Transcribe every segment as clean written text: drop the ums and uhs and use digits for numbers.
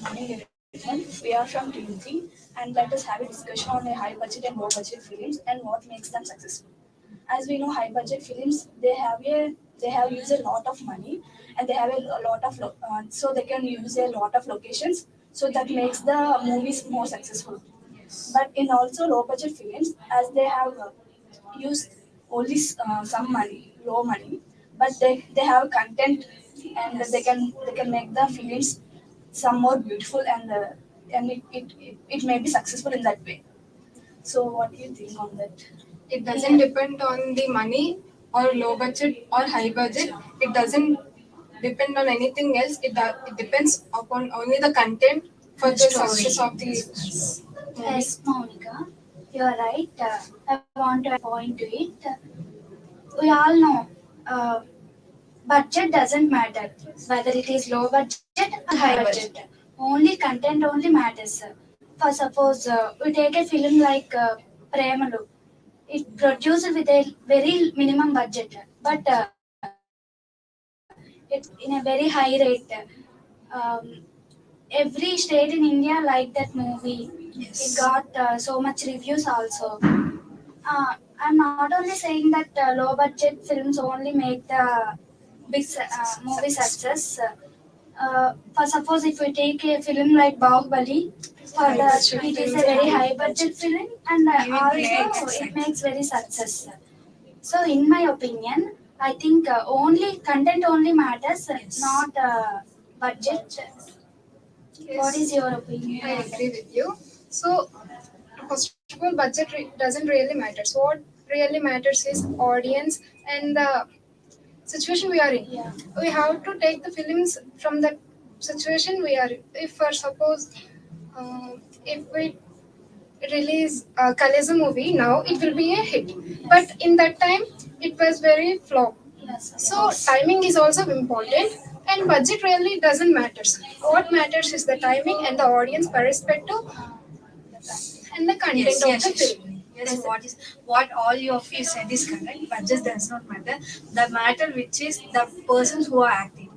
Morning everyone. We are from TUG and let us have a discussion on the high budget and low budget films and what makes them successful. As we know, high budget films they have used a lot of money and they have a lot of so they can use a lot of locations, so that makes the movies more successful. But in also low budget films, as they have used only some money, low money, but they have content and they can make the films some more beautiful and it may be successful in that way. So what do you think on that? It doesn't depend on the money or low budget or high budget. It doesn't depend on anything else. It depends upon only the content for the success of the movies. Yes, Monica, you are right. I want to add point to it. We all know budget doesn't matter whether it is low budget or high budget. Only content only matters. For suppose we take a film like Premalu. It produced with a very minimum budget, but it in a very high rate. Um, every state in India liked that movie. It got so much reviews also. I'm not only saying that low budget films only make the movie success. For suppose if we take a film like Bahubali, it is a very high budget film and also it makes very success. So in my opinion, I think only content only matters, not budget. What is your opinion? I agree with you. So, first of all, budget doesn't really matter. So, what really matters is audience and the situation we are in. Yeah. We have to take the films from the situation we are in. If, for suppose, if we release Kaleza movie now, it will be a hit. But in that time, it was very flop. Yes. So timing is also important, and budget really doesn't matter. What matters is the timing and the audience perspective and the content Yes, of yes, the yes. film. Yes, what all you of you said is correct. Budget does not matter. The matter which is the persons who are acting.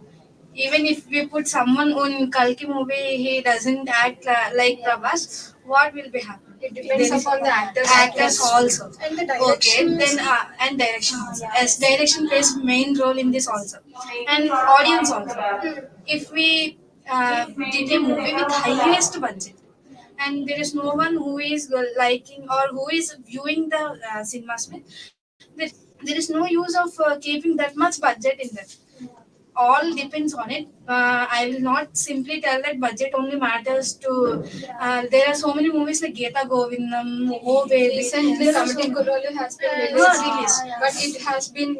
Even if we put someone on Kalki movie, he doesn't act like Prabhas. What will be happening? It depends upon the Actors also. and the Okay, direction. then and direction also. As direction plays main role in this also, and audience also. If we did a movie with highest budget, and there is no one who is liking or who is viewing the cinemas with, there is no use of keeping that much budget in that. All depends on it. I will not simply tell that budget only matters to. There are so many movies like Geta Govindam, Oh Baby. Recently, There are Comedy Kurolu has been released. but it has been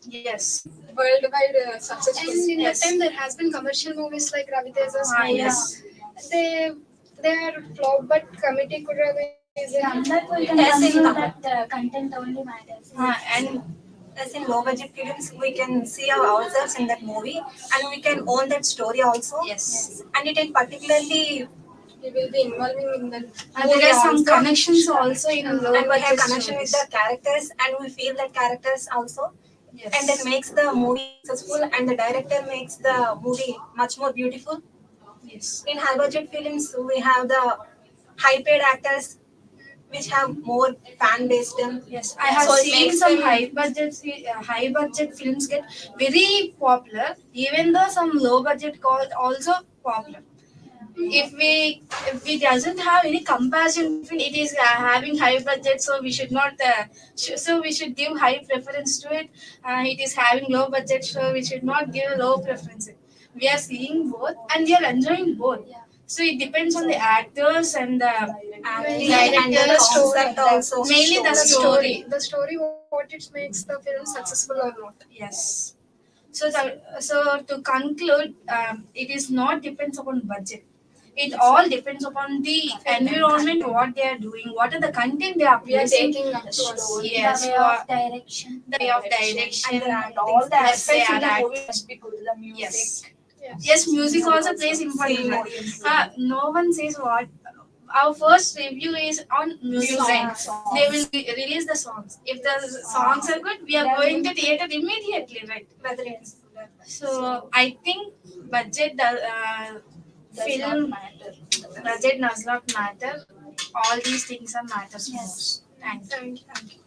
Yes. worldwide successful. And in Yes. that time, there has been commercial movies like Ravi Teja's Yes. they are flop, but Comedy Kurolu is a From that we can Yes, in conclude the- that content only matters. And As in low budget films, we can see ourselves in that movie and we can own that story also. yes. And it is particularly, we will be involving in the And there are some connections also in low and we have budget connection with the characters and we feel the characters also. Yes. And that makes the movie successful and the director makes the movie much more beautiful. Yes. In high budget films, we have the high paid actors which have more fan base them. Yes, I have So it seen makes some them- high budget films get very popular, even though some low budget called also popular. If we doesn't have any comparison between it is having high budget, so we should not so we should give high preference to it. It is having low budget, so we should not give low preference. We are seeing both and we are enjoying both. So it depends on the actors and the Acting director, and the concept also. mainly the story. The story, what it makes the film successful or not. Yes. So to conclude, it is not depends upon budget. It all depends upon the environment, what they are doing, what are the content they are We are placing. taking up to us. Yes, The way of direction. the way of direction. And all the Yes, they aspects in are the act- movie must be good. The music. Yes. Yes. Yes, music also plays important role. No one says what. Our first review is on music. Songs. They will release the songs. If the songs are good, we are going to theater immediately, right? Whether it is So I think budget does not Film matter. budget does not matter. All these things are matters Yes. most. Thank you. Thank you.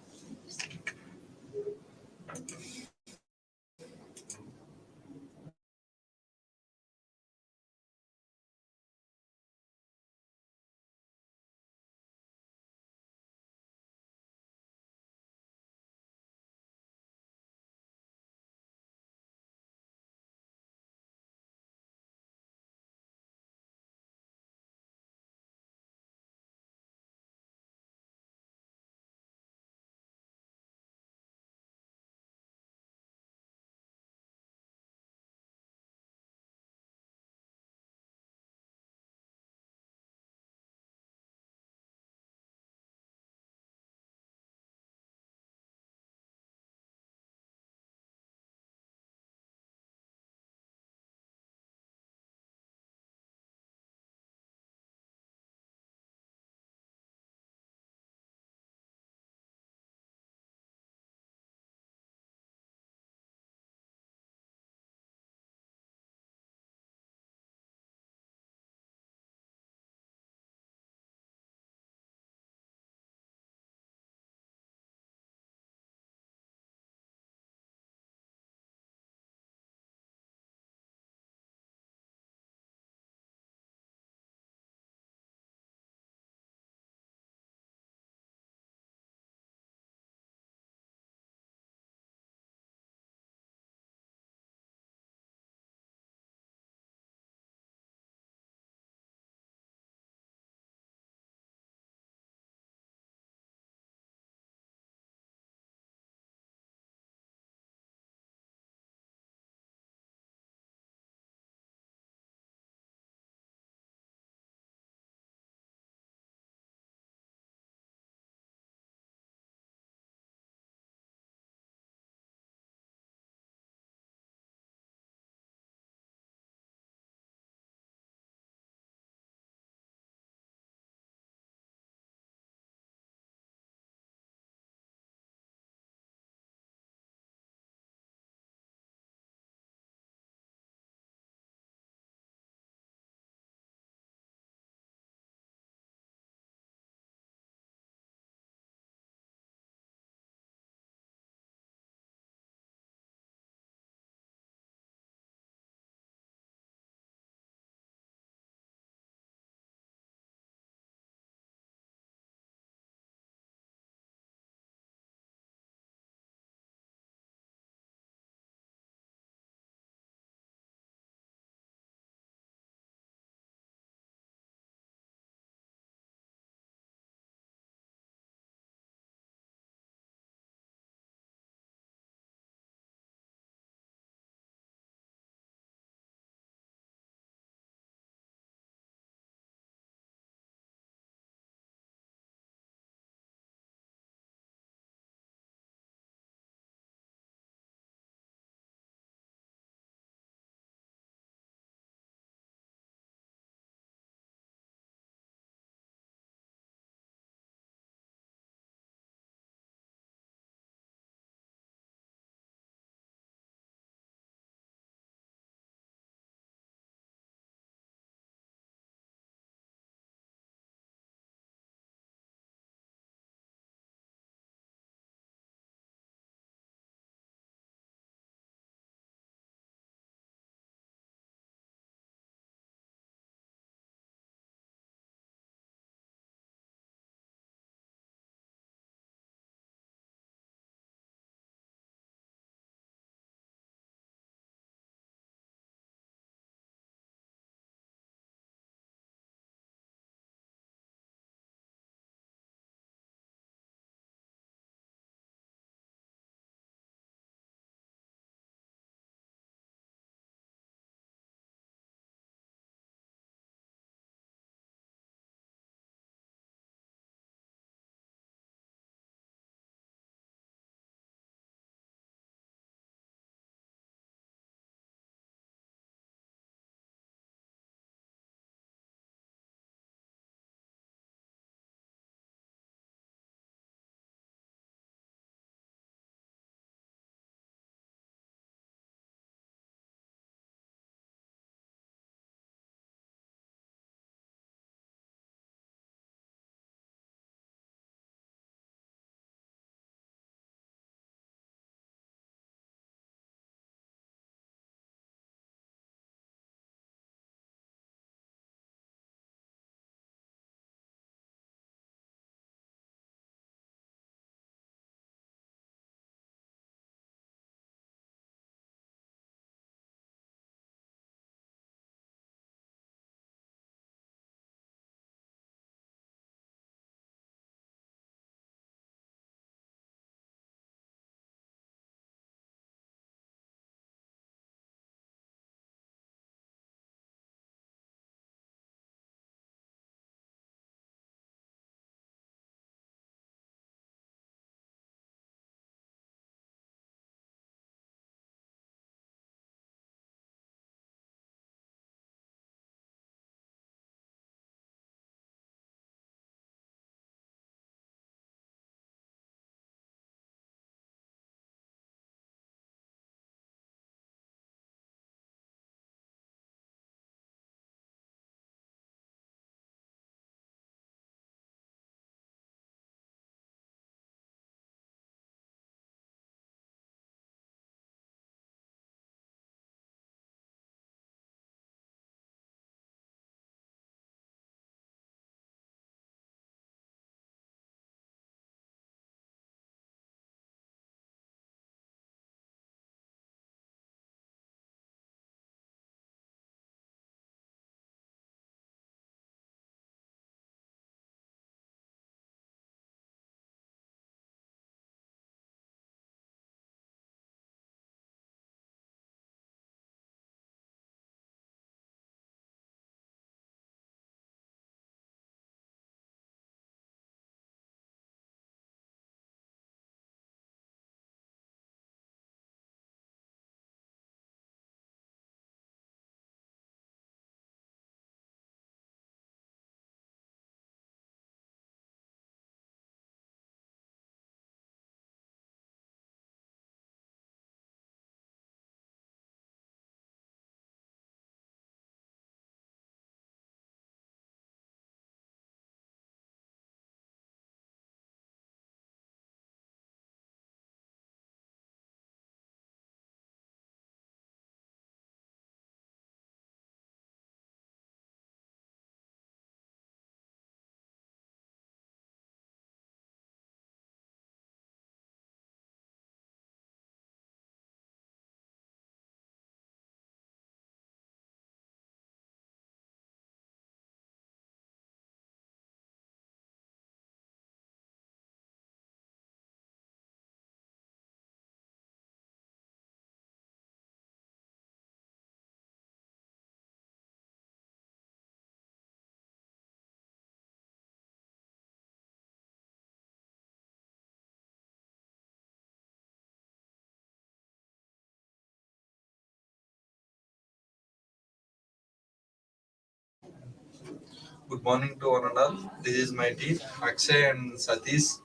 Good morning to one and all. This is my team, Akshay and Satish,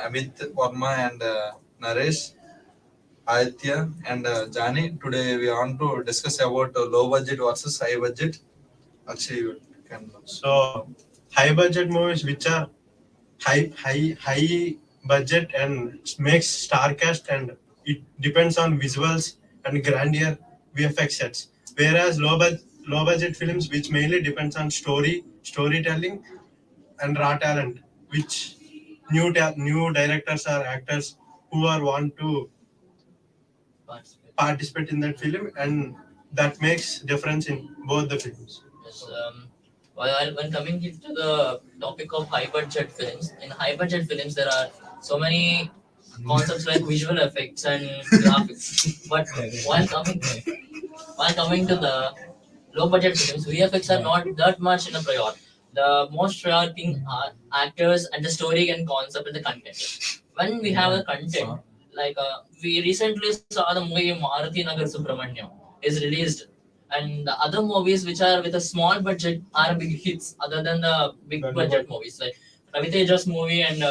Amit, Varma and Naresh, Aditya and Jani. Today we want to discuss about low budget versus high budget. Akshay, you can. So, high budget movies which are high budget and makes star cast, and it depends on visuals and grandeur VFX sets. Whereas low budget films which mainly depends on storytelling and raw talent, which new directors or actors who are want to participate in that film, and that makes difference in both the films. Yes, when coming into the topic of high budget films, in high budget films there are so many concepts like visual effects and graphics. But while coming to the low budget films, VFX are not that much in a priority. The most priority thing are actors and the story and concept and the content. When we have the content, like we recently saw the movie Maruti Nagar Subramanyam is released, and the other movies which are with a small budget are big hits other than the big budget movies like Ravi Teja's movie and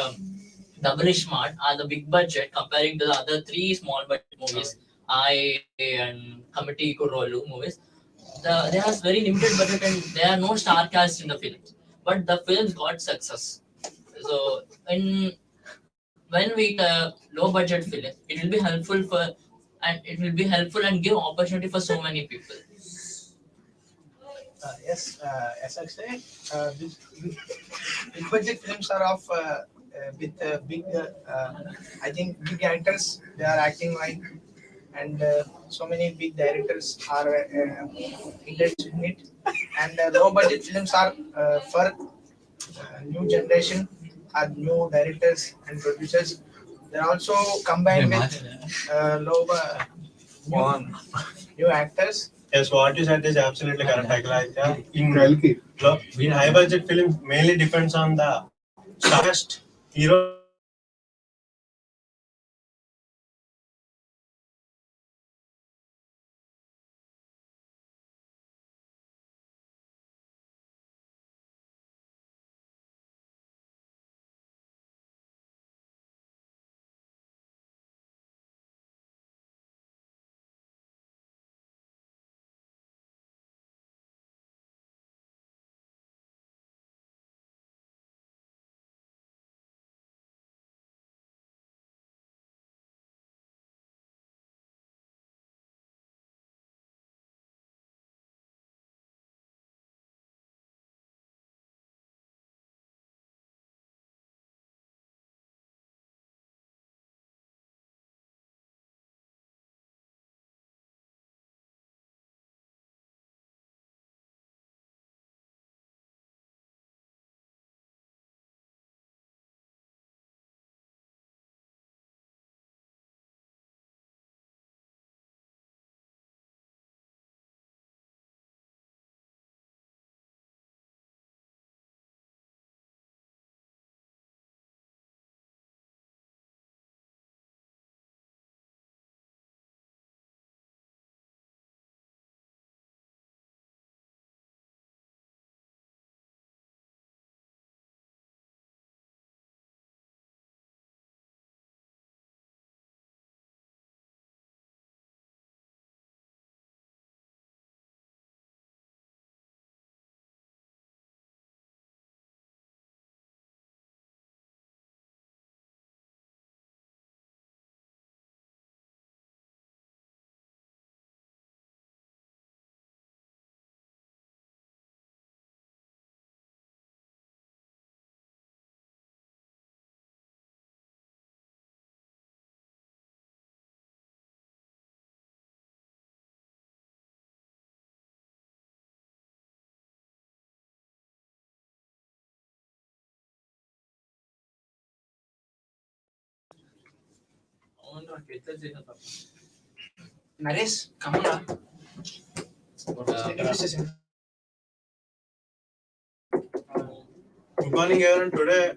Double Smart are the big budget comparing to the other three small budget movies I and Committee Kurolu movies. They have very limited budget and there are no star cast in the films, but the films got success. So in when we low budget film, it will be helpful for and it will be helpful and give opportunity for so many people. Yes, as I say, big budget films are of with big, I think big actors they are acting like, and so many big directors are interested in it. And low budget films are for new generation, are new directors and producers. They're also combined with new actors. Yes, what you said is absolutely correct. In high budget film, mainly depends on the cast, hero. Naresh, come here. Good morning, everyone. Today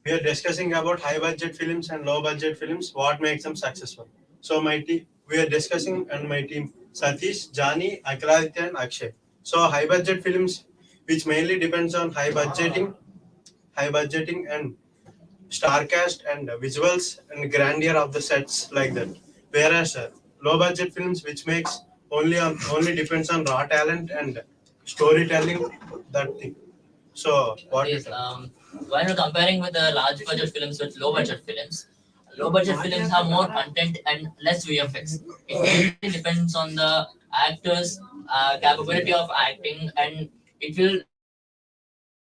we are discussing about high budget films and low budget films. What makes them successful? So my team, we are discussing, and my team Satish, Jani, Akraditya, and Akshay. So high budget films which mainly depends on high budgeting and star cast and visuals and grandeur of the sets like that. Whereas low budget films, which makes only depends on raw talent and storytelling, that thing. So what Yes, is when you're comparing with the large budget films with low budget films have more content and less VFX. It really depends on the actors' capability of acting, and it will depend on the story and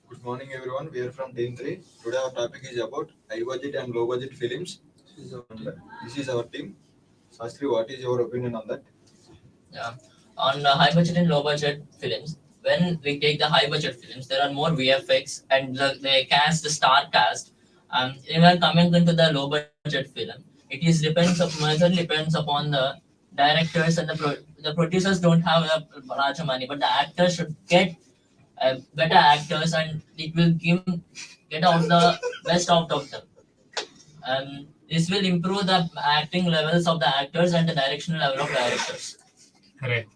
Good morning, everyone. We are from Team 3. Today, our topic is about high budget and low budget films. This is our team. Shastri, what is your opinion on that? yeah. On high budget and low budget films, when we take the high budget films, there are more VFX and they cast the star cast. Even coming into the low budget film, it is majorly depends upon the directors and the producers don't have a larger money, but the actors should get better actors and it will get out the best out of them. This will improve the acting levels of the actors and the directional level of directors. Correct.